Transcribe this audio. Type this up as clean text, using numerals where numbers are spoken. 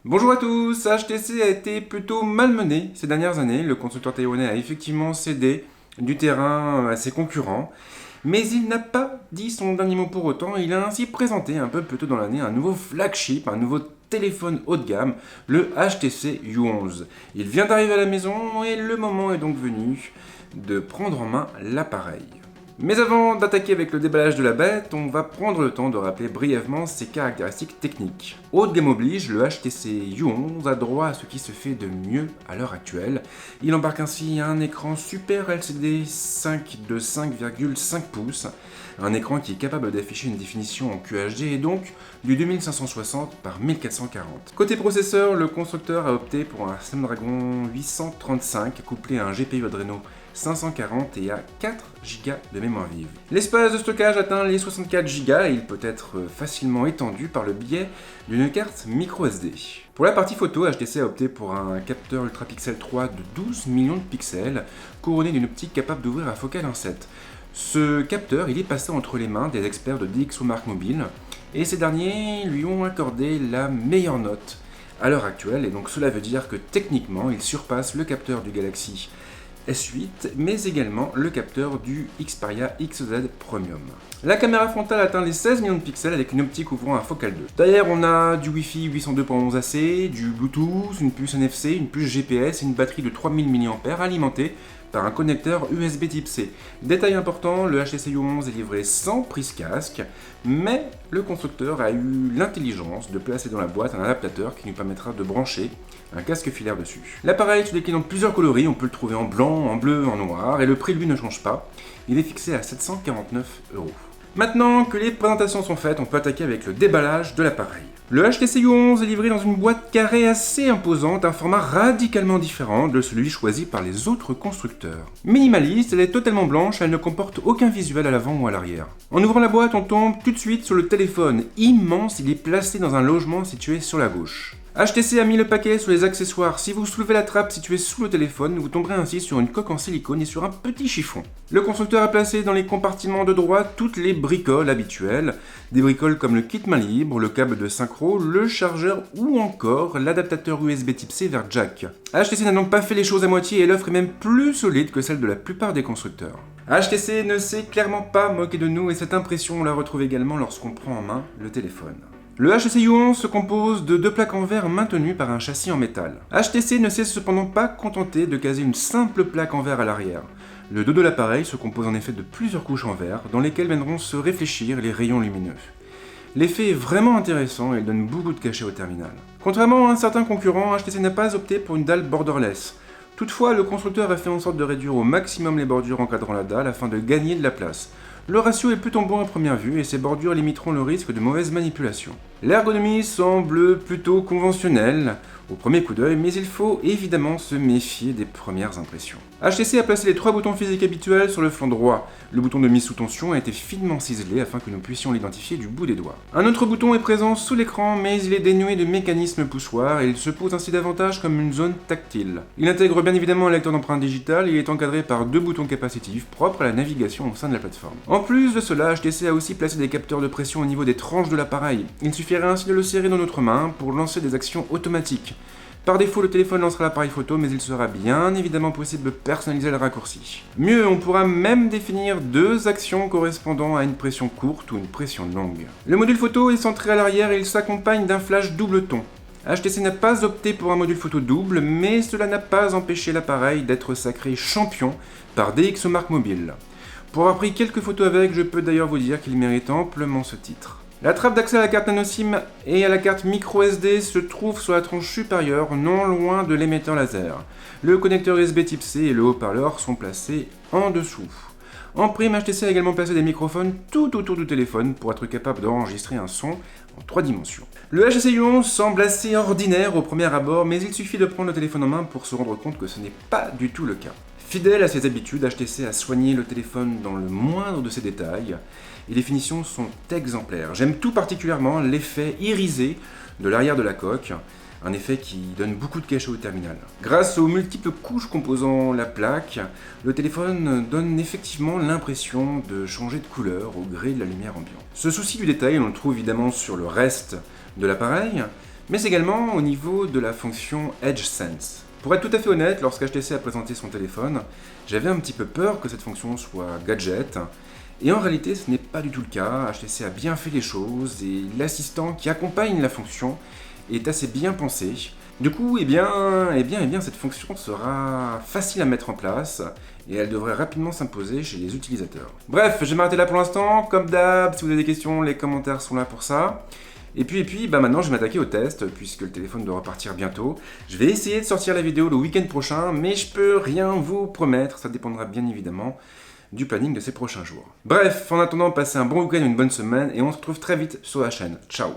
Bonjour à tous, HTC a été plutôt malmené ces dernières années. Le constructeur taïwanais a effectivement cédé du terrain à ses concurrents, mais il n'a pas dit son dernier mot pour autant. Il a ainsi présenté un peu plus tôt dans l'année un nouveau flagship, un nouveau téléphone haut de gamme, le HTC U11. Il vient d'arriver à la maison et le moment est donc venu de prendre en main l'appareil. Mais avant d'attaquer avec le déballage de la bête, on va prendre le temps de rappeler brièvement ses caractéristiques techniques. Haut de gamme oblige, le HTC U11 a droit à ce qui se fait de mieux à l'heure actuelle. Il embarque ainsi un écran Super LCD 5 de 5,5 pouces, un écran qui est capable d'afficher une définition en QHD et donc du 2560 par 1440. Côté processeur, le constructeur a opté pour un Snapdragon 835 couplé à un GPU Adreno 540 et à 4 Go de mémoire vive. L'espace de stockage atteint les 64 Go et il peut être facilement étendu par le biais d'une carte microSD. Pour la partie photo, HTC a opté pour un capteur Ultra Pixel 3 de 12 millions de pixels, couronné d'une optique capable d'ouvrir à focale 1.7. Ce capteur, il est passé entre les mains des experts de DxOMark Mobile, et ces derniers lui ont accordé la meilleure note à l'heure actuelle, et donc cela veut dire que techniquement, il surpasse le capteur du Galaxy S8, mais également le capteur du Xperia XZ Premium. La caméra frontale atteint les 16 millions de pixels avec une optique ouvrant à focale 2. Derrière, on a du Wi-Fi 802.11ac, du Bluetooth, une puce NFC, une puce GPS et une batterie de 3000 mAh alimentée par un connecteur USB type C. Détail important, le HTC U11 est livré sans prise casque, mais le constructeur a eu l'intelligence de placer dans la boîte un adaptateur qui nous permettra de brancher un casque filaire dessus. L'appareil se décline en plusieurs coloris, on peut le trouver en blanc, en bleu, en noir, et le prix lui ne change pas. Il est fixé à 749 €. Maintenant que les présentations sont faites, on peut attaquer avec le déballage de l'appareil. Le HTC U11 est livré dans une boîte carrée assez imposante, un format radicalement différent de celui choisi par les autres constructeurs. Minimaliste, elle est totalement blanche, elle ne comporte aucun visuel à l'avant ou à l'arrière. En ouvrant la boîte, on tombe tout de suite sur le téléphone. Immense, il est placé dans un logement situé sur la gauche. HTC a mis le paquet sur les accessoires. Si vous soulevez la trappe située sous le téléphone, vous tomberez ainsi sur une coque en silicone et sur un petit chiffon. Le constructeur a placé dans les compartiments de droite toutes les bricoles habituelles. Des bricoles comme le kit main libre, le câble de synchro, le chargeur ou encore l'adaptateur USB type C vers jack. HTC n'a donc pas fait les choses à moitié et l'offre est même plus solide que celle de la plupart des constructeurs. HTC ne s'est clairement pas moqué de nous et cette impression on la retrouve également lorsqu'on prend en main le téléphone. Le HTC U11 se compose de deux plaques en verre maintenues par un châssis en métal. HTC ne s'est cependant pas contenté de caser une simple plaque en verre à l'arrière. Le dos de l'appareil se compose en effet de plusieurs couches en verre dans lesquelles viendront se réfléchir les rayons lumineux. L'effet est vraiment intéressant et il donne beaucoup de cachet au terminal. Contrairement à un certain concurrent, HTC n'a pas opté pour une dalle borderless. Toutefois, le constructeur a fait en sorte de réduire au maximum les bordures encadrant la dalle afin de gagner de la place. Le ratio est plutôt bon à première vue et ces bordures limiteront le risque de mauvaise manipulation. L'ergonomie semble plutôt conventionnelle au premier coup d'œil, mais il faut évidemment se méfier des premières impressions. HTC a placé les trois boutons physiques habituels sur le flanc droit. Le bouton de mise sous tension a été finement ciselé afin que nous puissions l'identifier du bout des doigts. Un autre bouton est présent sous l'écran, mais il est dénué de mécanisme poussoir et il se pose ainsi davantage comme une zone tactile. Il intègre bien évidemment un lecteur d'empreintes digitales et il est encadré par deux boutons capacitifs propres à la navigation au sein de la plateforme. En plus de cela, HTC a aussi placé des capteurs de pression au niveau des tranches de l'appareil. Il suffirait ainsi de le serrer dans notre main pour lancer des actions automatiques. Par défaut, le téléphone lancera l'appareil photo, mais il sera bien évidemment possible de personnaliser le raccourci. Mieux, on pourra même définir deux actions correspondant à une pression courte ou une pression longue. Le module photo est centré à l'arrière et il s'accompagne d'un flash double ton. HTC n'a pas opté pour un module photo double, mais cela n'a pas empêché l'appareil d'être sacré champion par DxOMark Mobile. Pour avoir pris quelques photos avec, je peux d'ailleurs vous dire qu'il mérite amplement ce titre. La trappe d'accès à la carte nano SIM et à la carte microSD se trouve sur la tranche supérieure, non loin de l'émetteur laser. Le connecteur USB type C et le haut-parleur sont placés en dessous. En prime, HTC a également placé des microphones tout autour du téléphone pour être capable d'enregistrer un son en 3 dimensions. Le HTC U11 semble assez ordinaire au premier abord, mais il suffit de prendre le téléphone en main pour se rendre compte que ce n'est pas du tout le cas. Fidèle à ses habitudes, HTC a soigné le téléphone dans le moindre de ses détails et les finitions sont exemplaires. J'aime tout particulièrement l'effet irisé de l'arrière de la coque, un effet qui donne beaucoup de cachet au terminal. Grâce aux multiples couches composant la plaque, le téléphone donne effectivement l'impression de changer de couleur au gré de la lumière ambiante. Ce souci du détail, on le trouve évidemment sur le reste de l'appareil, mais également au niveau de la fonction EdgeSense. Pour être tout à fait honnête, lorsque HTC a présenté son téléphone, j'avais un petit peu peur que cette fonction soit gadget, et en réalité ce n'est pas du tout le cas. HTC a bien fait les choses, et l'assistant qui accompagne la fonction est assez bien pensé. Du coup, cette fonction sera facile à mettre en place et elle devrait rapidement s'imposer chez les utilisateurs. Bref, je vais m'arrêter là pour l'instant. Comme d'hab, si vous avez des questions, les commentaires sont là pour ça. Et puis, maintenant je vais m'attaquer au test, puisque le téléphone doit repartir bientôt. Je vais essayer de sortir la vidéo le week-end prochain, mais je peux rien vous promettre, ça dépendra bien évidemment du planning de ces prochains jours. Bref, en attendant, passez un bon week-end, une bonne semaine, et on se retrouve très vite sur la chaîne. Ciao!